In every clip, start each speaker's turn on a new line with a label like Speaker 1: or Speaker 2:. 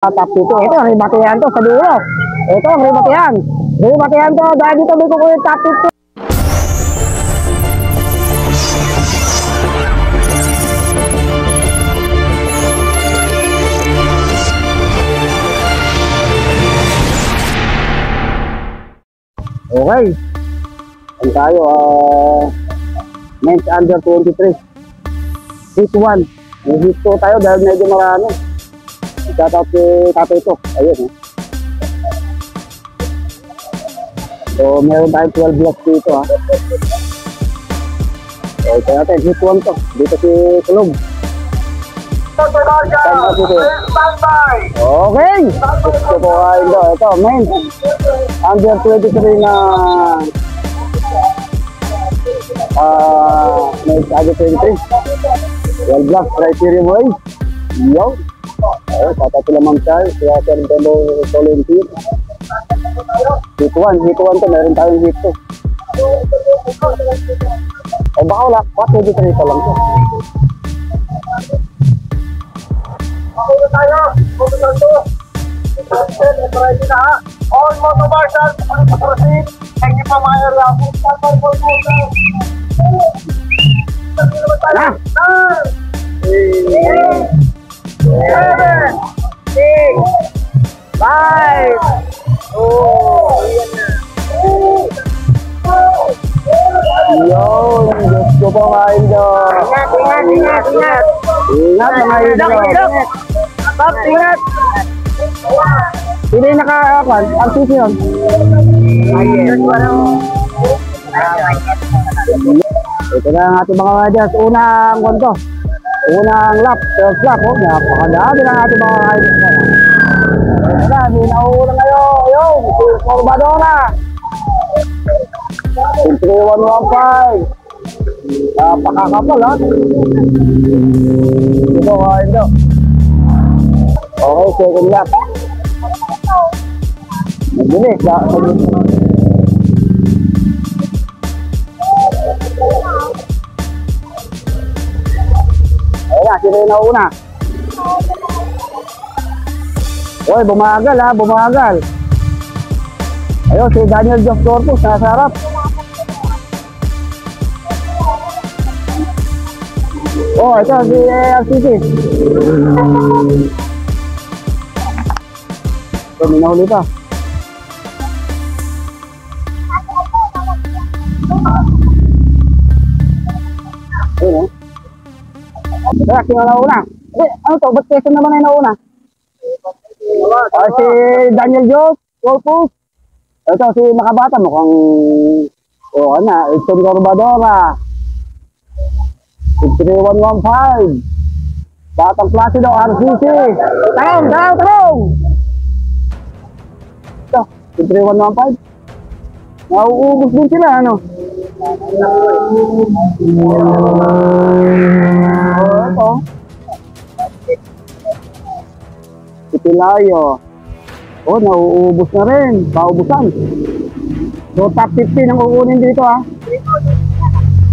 Speaker 1: Top 2. Ito, ribatihan to sa dulo. Ito, ribatihan. Ribatihan to. Dahil dito may kukuha yung top 2. Okay. Ano tayo? Men's under 23. Hit 1. Hit 2 tayo dahil medyo marami. Shoutout kay tatay ito. Ayun. So, meron tayong 12 blocks dito. So, ito natin. Hit 1 to. Dito si Kulog. Okay. Gusto po kayo. Ito, men's under 23 na men's under 23. 12 blocks. Criteria boy. Yo. Tata sila Ma'am Char, kaya siya rin tayo volunteer. Hit 1 to, meron tayong hit 2. O baka wala, 23 pa lang to. Makuha tayo, makuha to. Ready na ha. All moto marshals, proceed. Thank you po mga area. Tara! 7, 6, 5, 4, 3, 2, 1. Yun, gusto po mga indo. Ingat mga indo. Ingat. Hindi nakakakuan. Ang sisi yun. Ito na ang ating mga madjas. Unang konto. Unang lap, first lap, napakadami ng ating mga kaibigan. May nauuna ngayon, ayun, si Corbadora. 3115. Napakakapal, ha? Ito, ito. Okay, second lap. Nagbilis, ha? Sino yung nauna? Oy, bumagal ha, bumagal. Ayun, si Daniel Jos Corpus, nasa harap. Oh, ito si RCC. Ito, may nahuli pa. Ayun, kaya sino nauna? Ano to? Ba't Quezon naman ay nauna? Si Daniel Jos Corpus. Ito si Makabata, mukhang Edson Corbadora. 3115. Batang Placido, RCC. Tarong! Ito, 3115. Nauubos din sila, ano? Ito. Itilayo. Nauubos na rin. Paubusan. So, top 50 ang kukunin dito, ha?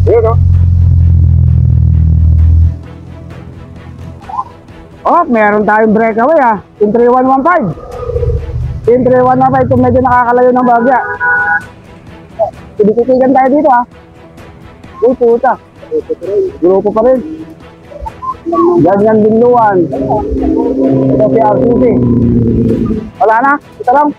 Speaker 1: Dito. Meron tayong breakaway, ha? Team 3115. Team 3115 kung medyo nakakalayo ng bagya. Tititigan tayo dito, ha? Puta. Grupo pa rin. Ganyan Binluan. Ito si RCC. Wala na? Ito lang.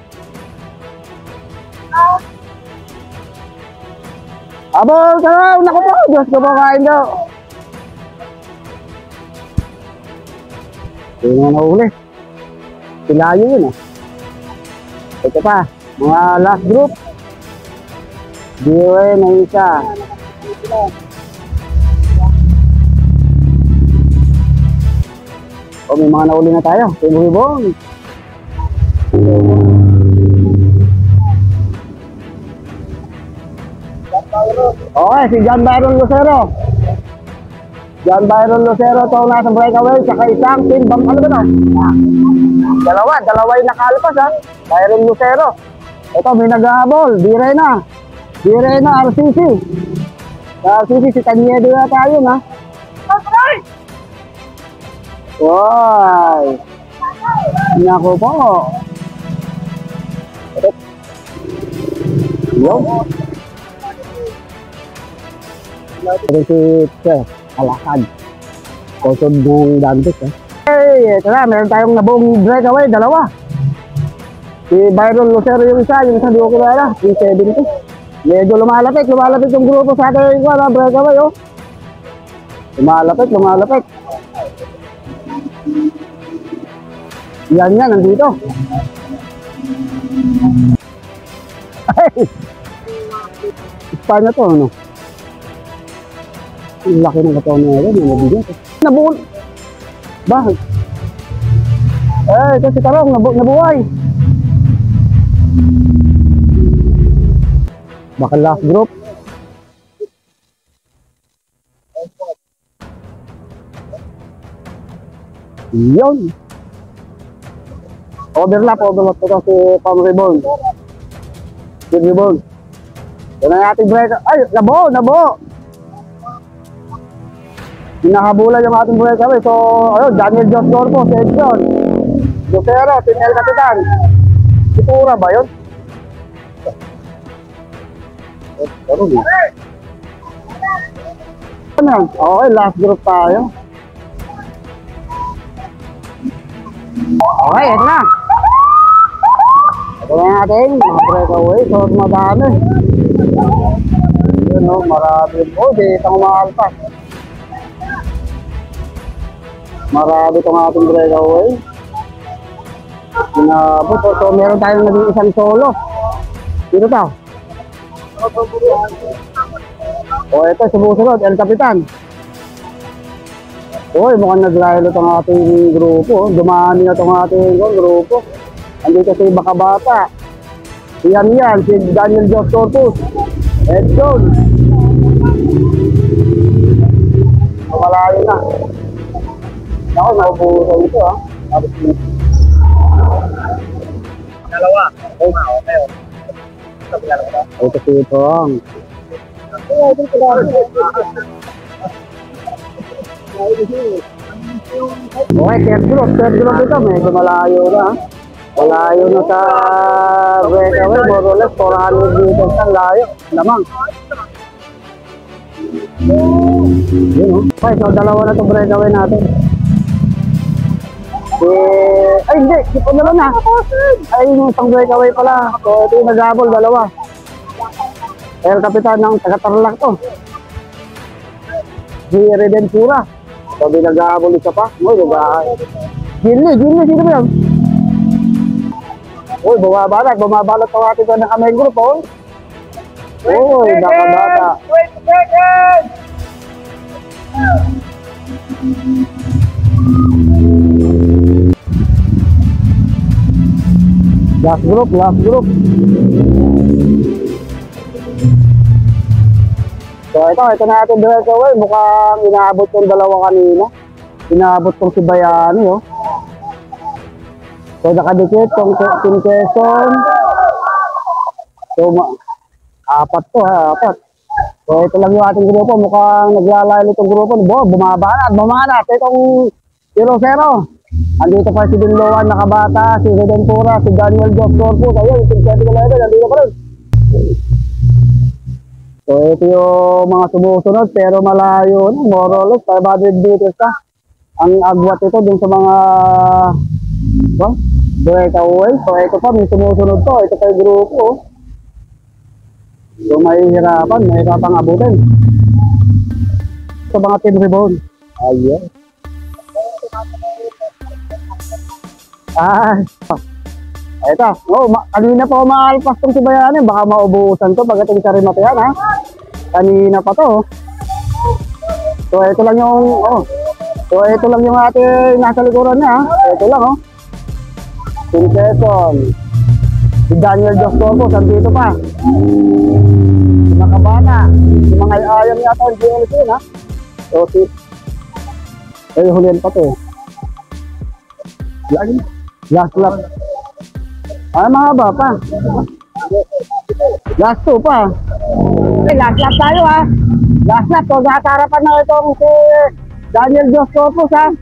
Speaker 1: Abol, taraw! Naku po! Diyos ko po kain daw. Hindi nga nahuli. Silayo yun, eh. Ito pa. Mga last group. DOA na isa. May mga nauli na tayo. Hibong. Okay, si John Byron Lucero. John Byron Lucero ito nasa breakaway. Saka isang team. Ano ba ito? Dalawa yung nakalpas, ha? Byron Lucero. Ito, may nag-ahabol. Direna, RCC. RCC, si Tanyedo na tayo, ha? Wow! Nako po. Yo. Ito si Sir Alakad. Kusod ng Dantes eh. Hey, ito na, meron tayong nabuong breakaway, dalawa. Si Byron Lucero yung isa di ko kilala, si 70. Medyo lumalapit yung grupo sa ating breakaway oh. Lumalapit. Yan, nandito. Ay! Espanya to, ano? Ang laki ng katawan na yun, nabigyan. Nabuhay! Bakit? Ito si Tarong, nabuhay! Baka last group. Yun! Overlap ito si Pam Reborn. Good Reborn. Yan ang ating break. Ay, nabo! Hinahabulan yung ating breakaway. So, Daniel Jos Dorpo, Sedson, Lucero, Tinel Kapitan. Itura ba yun? Okay, last group tayo. Okay, ito na. Ito na natin, mga breakaway. So, madami. Yun o, marami po. Dito ang mga alpas. Marami itong ating breakaway. Pinabot. So, meron tayong naging isang solo. Dito to. O, ito, sumusunod. El Capitan. Uy, mukhang nag-rilo itong ating grupo. Dumami na itong ating grupo. Andito si Bakabata. Si Yan, si Daniel Jos Corpus. Edson. Malayo na. Ako, naubusan ito ha. Dalawa. Okay. Ito si Itong. Okay, third group ito. Medyo malayo na. Malayo na sa breakaway. More or less 400 meters ang layo. Lamang. Yun o. Okay, so dalawa na itong breakaway natin. Ay hindi, ito na lang na. Ay yung isang breakaway pala. So ito yung nag-habol, dalawa. El Capitan ng taga-Tarlac to. Si Redentura. Sabi nag-habol isa pa. Uy, Ginli, sino ba yan? Uy, bumabalat ang ating ko ng aming group, oh. Uy, Bakabata. Wait a second! Last group. So ito na ating breakaway. Mukhang inaabot yung dalawa kanina. Inaabot tong si Bayani, oh. So nakadikit tong Team Quezon. So apat. So ito lang yung ating grupo. Mukhang naglalaylo itong grupo. Bumabanat. Itong 0-0. Andito pa si Dinloan Nakabata, si Redentura, si Daniel Jos Corpus. Ayun, si Kevin Level, andito pa rin. So ito yung mga sumusunod pero malayo na. More or less 500 meters na. Ang agwat ito dun sa mga breakaway. So ito pa, may sumusunod to. Ito pa yung grupo. So mahihirapan abutin. Sa mga team rebound. Ayun. Ito. Kanina pa umaalpas tong si Bayani. Baka maubusan to pagdating sa remote yan ha. Kanina pa to. So ito lang yung ating nasa likuran niya. Ito lang Team Quezon. Si Daniel Jos Corpus, andito pa. Si Nakabana. Si mga ayam yata yung GLC ha. So hulihan pa to. Last lap. Ay, mahaba pa. Last 2 pa. Okay, last lap tayo ha. Last lap. So, nakakarapan na itong si Daniel Jos Corpus ha.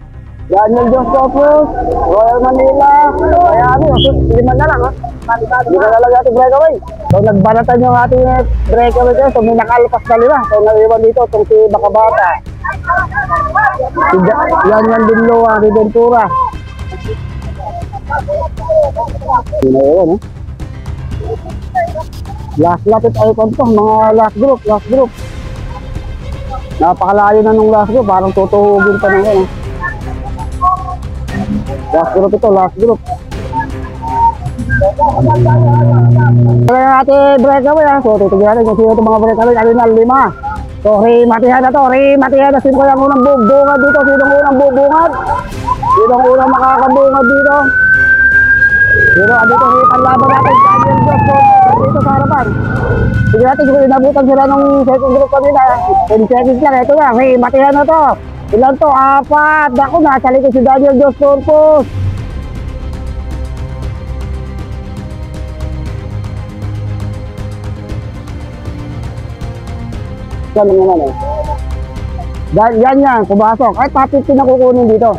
Speaker 1: Daniel Jos Corpus, Royal Manila, Miami, lima na lang, ha? Hindi ka talaga ating breakaway. So, nagbanatan yung ating breakaway kayo. So, may nakalpas na lima. So, naiwan dito itong si Bakabata. Yan din Loa, Riventura. Sinayawan, eh. Last lap at icon to, mga last group. Napakalayo na nung last group, parang tutuhugin pa na yun, eh. Last group. Kaya natin breakaway, ha. So, titigyan natin kung sino itong mga breakaway. Kanina, 5. So, Matihan na. Sino kaya ang unang bubungad dito? Sinong unang makakabungad dito? Pero dito si panlaban natin, Daniel Jos dito sa harapan. Sige natin, kung inabutan sila ng second group kanina, 10 seconds lang. Ito na, Matihan na to. Ilan to? 4. Ako, nasa likod si Daniel Jos Corpus. Yan naman, eh. Yan, pumasok. Ay, top 15 na kukunin dito.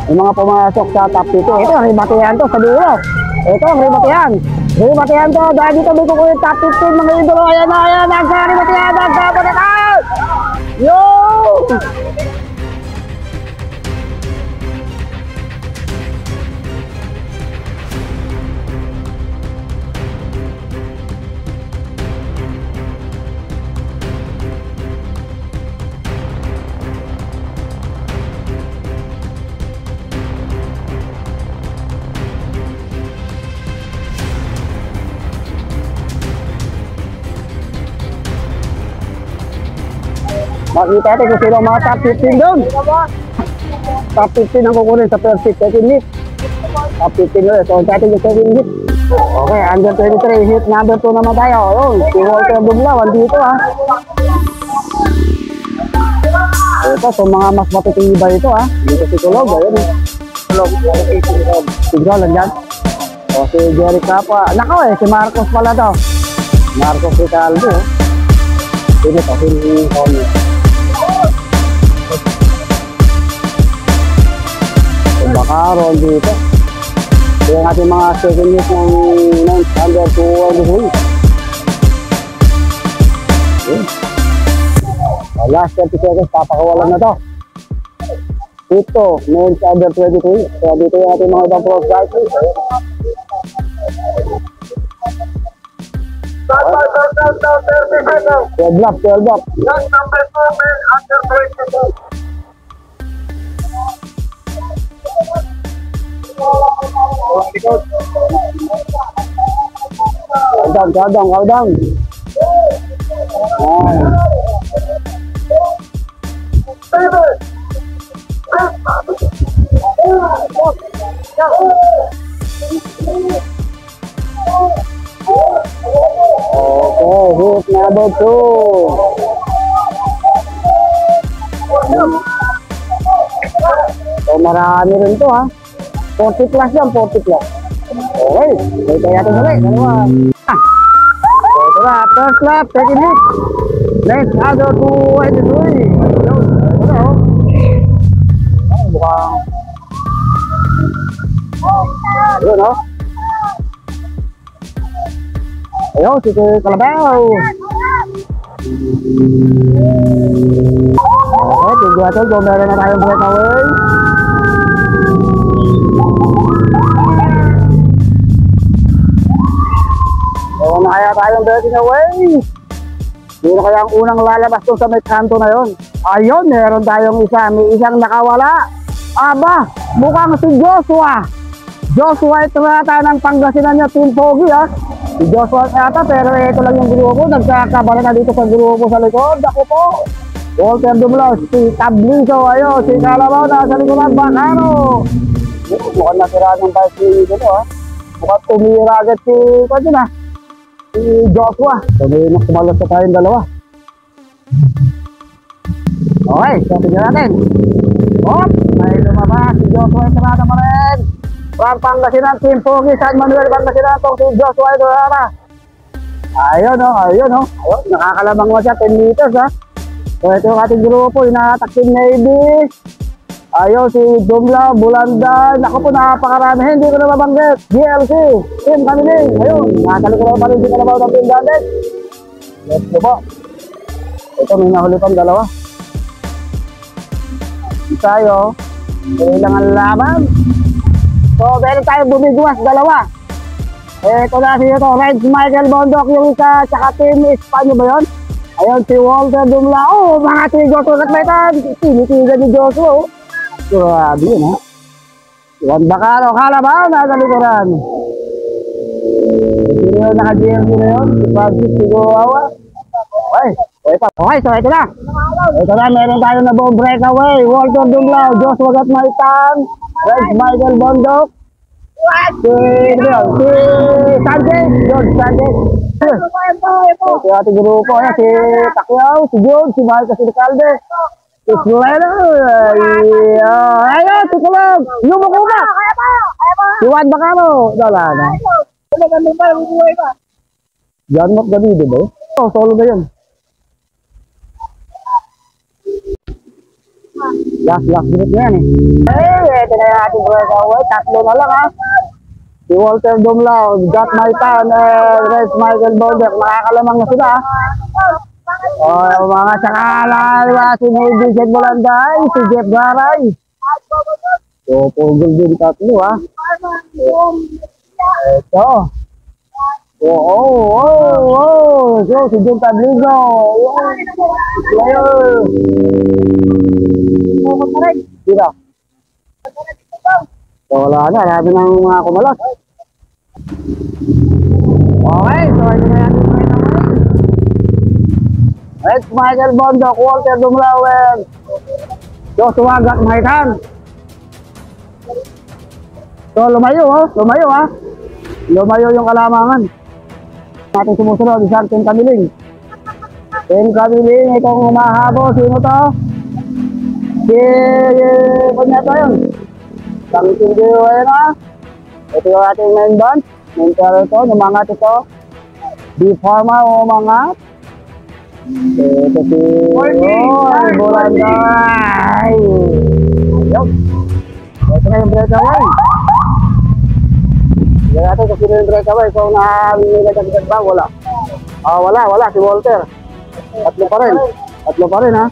Speaker 1: Yung mga pumasok sa top 15. Ito, Matihan to sa dulo. Ito, Matihan to. Dahil dito may kukunin top 15 mga idolo. Ayan na, Matihan, nagkapanatan! Yo! Makita natin kung sino ang mga top 15 doon. Top 15 ang kukunin sa first hit, second hit. Top 15 doon. So, natin yung second hit. Okay, under 23, hit number 2 naman tayo. Ayun, si Walter Dublaw, andito, ha. Ito, so mga mas matutibay ito, ha. Dito si Tulog, ayun, eh. Si Grol, andyan. O, si Jerry Capa. Nako, si Marcos pala to. Marcos Ricardo, eh. Sino to? Bakaron dito. Ito yung ating mga second hit ng men's under 23. Last 30 seconds, papakawalan na to. Ito, men's under 23. So dito yung ating mga ibang pros guys. 12 lap. Last number 2, men under 23. Kaldang. Okay, hit number 2. So marami rin to, ha. 40 plus yan, 40 plus. Okay, kaya natin ulit. Dalawa. So ito na, first lap, second hit. Next, under 23. Ito na, oh. Mukhang ayun, oh. Ayun, si Kalabaw. Okay, tignan natin kung meron na tayong breakaway. Meron na kaya tayong breakaway. Sino kaya ang unang lalabas doon sa may kanto na yun? Ayun, meron tayong isa. May isang nakawala. Aba, mukhang si Joshua. Joshua ito nata ng Pangasinan niya, Team Pogi, ha. Si Joshua ata, pero ito lang yung grupo. Nagkakabala na dito sa grupo sa likod. Ako po. Walter Dublaw, si Tablizo, ayun. Si Kalabaw na sa likod ng Bacaro. Mukhang nasira ng bike ni dito, ha. Mukhang tumira agad si Joshua. So, may kumalas na tayong dalawa. Okay, so tignan natin. May lumabas si Joshua Estrada pa rin. From Pangasinan, Team Pogi, San Manuel, Pangasinan, itong si Joshua Estrada. Ayun, ayun, nakakalabang mo siya, 10 meters, ha. So ito yung ating grupo, yung nakatak Team Navy. Ayun, si Dumla, Bulandan. Ako po, napakarami. Hindi ko na mabanggit. GLC, Team Kamiling. Ayun, nakalikulaw pa rin si Kalabaw ng Team Dandet. Let's go po. Ito, may nahuli pang dalawa. Tayo, kailangan laban. So, meron tayo bumigwas, dalawa. Ito na siya ito, Rides Michael Bondok, yung isa, tsaka Team Espanya ba yun? Ayun, si Walter Dumla. Oh, mga tigo to katmaitan. Tinitigan ni Joshua, oh. Grabe yun, ha? Juan Bacaro, Kalabaw, nasa likuran. Sino yung naka-GMC na yun? Si Francis Figueroa. Okay, so ito na. Ito na, meron tayo na buong breakaway. Walter Dumla, Joshua Gatmaitan, Rides Michael Bondok. Si Sanchez, George Sanchez. Si ating grupo, si Pacquiao, si George, si Mahal Casilcalde. Islero, ayun, si Kulog, lumuko ba? Si Juan Bacaro, wala na. Yan mo ganito ba? Oh, solo ba yun? Last minute na yan eh. Ito na yung ating breakaway, tatlo na lang ha. Si Walter Dumla, Gatmaitan, Rides Michael Bondok, makakalamang na sila ha. Oh, mga sakala, si Navy Jet Bulanday, si Jeff Garay. So, pugol din tatlo, ha. Ito. So, si Jun Tablizo. Player. Dito. So, wala na. Labi ng mga kumalas. Okay, so, ito na yan. Rides Michael Bondok, Walter Dumlawen, Joshua Gatmaitan. So lumayo ha. Lumayo yung kalamangan. Natin sumusunod, isang Team Kamiling. Team Kamiling, itong humahabo, sino to? Kanya to yun. Tangkin diyo ayun ha. Ito yung ating main band. Main carrier to, numangat ito. D-Pharma umangat. Ito si Bulanday. Ayun. Ito na yung breakaway. Yan natin kung sino yung breakaway. So, nilagagdag ba? Wala. Wala. Si Walter. Tatlo pa rin ha.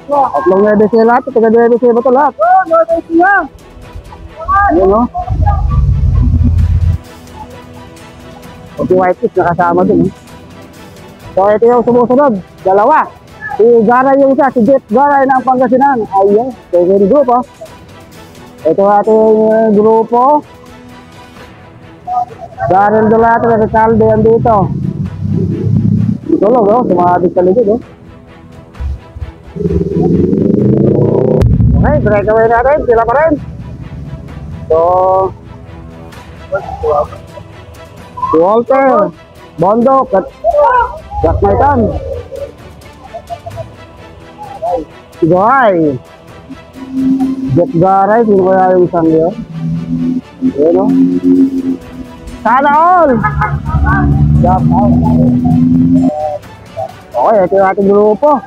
Speaker 1: Tatlong 9C lahat. Taga 9C ba ito lahat? Oo, 9C lang. Yun o. Si White Kiss nakasama dun eh. So, ito yung sumusunod. Dalawa. Si Garay yung isa. Si Jeff Garay ng Pangasinan. Ayun. Second group, oh. Ito ating grupo. Darren Dolato at Calde yan dito. Ito lang, oh. Sumahabit sa likod, oh. Okay, breakaway natin. Sila pa rin. So, si Walter Bondok at Gatmaitan. Si Garay. Jeff Garay, sino kaya yung isang yun? Ayan o. Sana all! Okay, ito yung ating grupo.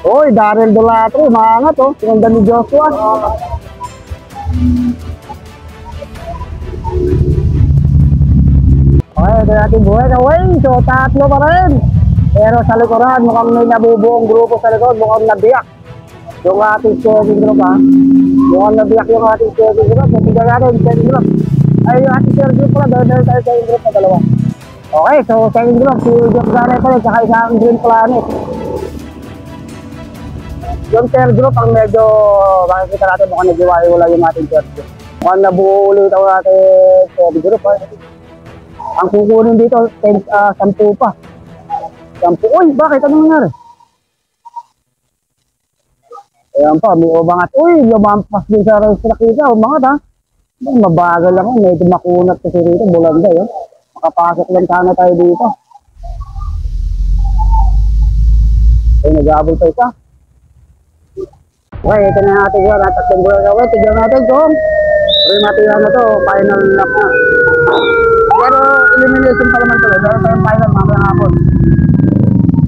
Speaker 1: Uy, Darren Dolato, maangat o. Sinundan ni Joshua. Okay, ito yung ating buhay na way. So, tatlo pa rin. Pero sa likuran, mukhang may nabubuong grupo sa likod. Mukhang nabiyak yung ating second group ha. Mukhang nabiyak yung ating second group. So, tignan natin second group. Ay, yung ating second group pala. Dahil tayo second group na dalawa. Okay, so second group. Si Jeff Garay pa rin. Tsaka isang Green Planet. Yung third group ang medyo makikita natin mukhang nag-iwala yung ating third group. Mukhang nabuo ulit ang ating third group ha. Ang kukunin dito, 10 pa. 10. Uy, bakit? Anong nangyari? Ayan pa, may umangat. Uy, lumampas din sa race track dito. Umangat ha. Mabagal lang. Medyo makunat kasi rito. Bulanday. Makapasok lang sana tayo dito. Ay, nag-aabol pa isa. Okay, ito na natin yun. Tatlong breakaway. Tignan natin kung rematihan na to. Final lap na. Pero elimination pa naman tuloy. Dahil tayong final mamaya hapon.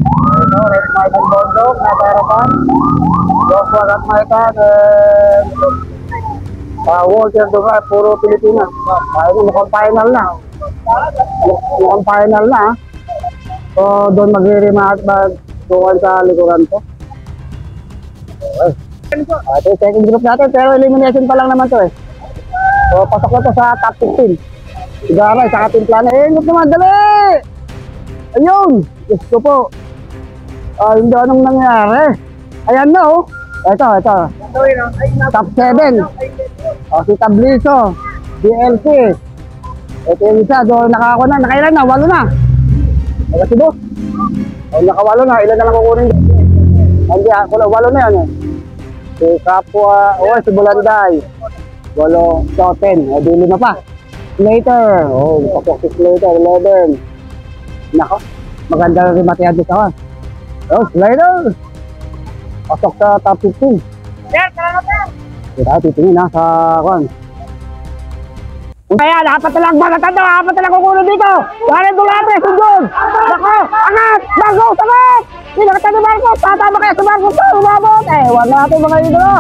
Speaker 1: Ito, Red Michael Bondok, nasa harapan. Joshua at Michael, Walter Dugar, puro Pilipinas. Ayun, mukhang final na. Mukhang final na. So, doon mag-rematch doon sa likuran ko. Okay. Ito yung second group natin, pero elimination pa lang naman to eh. So, pasok na to sa top 15. Sigara, saka Timplana. Ingot naman, dali! Ayun! Diyos ko po. Hindi anong nangyari. Ayan na oh. Ito. Top 7. Si Tabliso. DLC. Ito yung isa. So, nakako na. Nakailan na? 8 na. Nakasibo. Nakawalo na. Ilan na lang kukunin. Hindi, 8 na yan eh. Si Kapwa, si Bulanday. 8, 10. Di 5 pa. Slater. Pasok si Slater. 11. Nako. Maganda rin matiyad dito ha. Slater. Pasok sa top 15.
Speaker 2: Sir, salamat sir.
Speaker 1: Kita titingin ha sa kwan. Kaya, dapat talang matatanda. Dapat talang kukunin dito. Kaya dulate. Sundon. Nako. Angat. Marcos. Angat. Hindi nakatanda Marcos. Tatama kaya sa Marcos. Umabot. Wala natin mga idolo.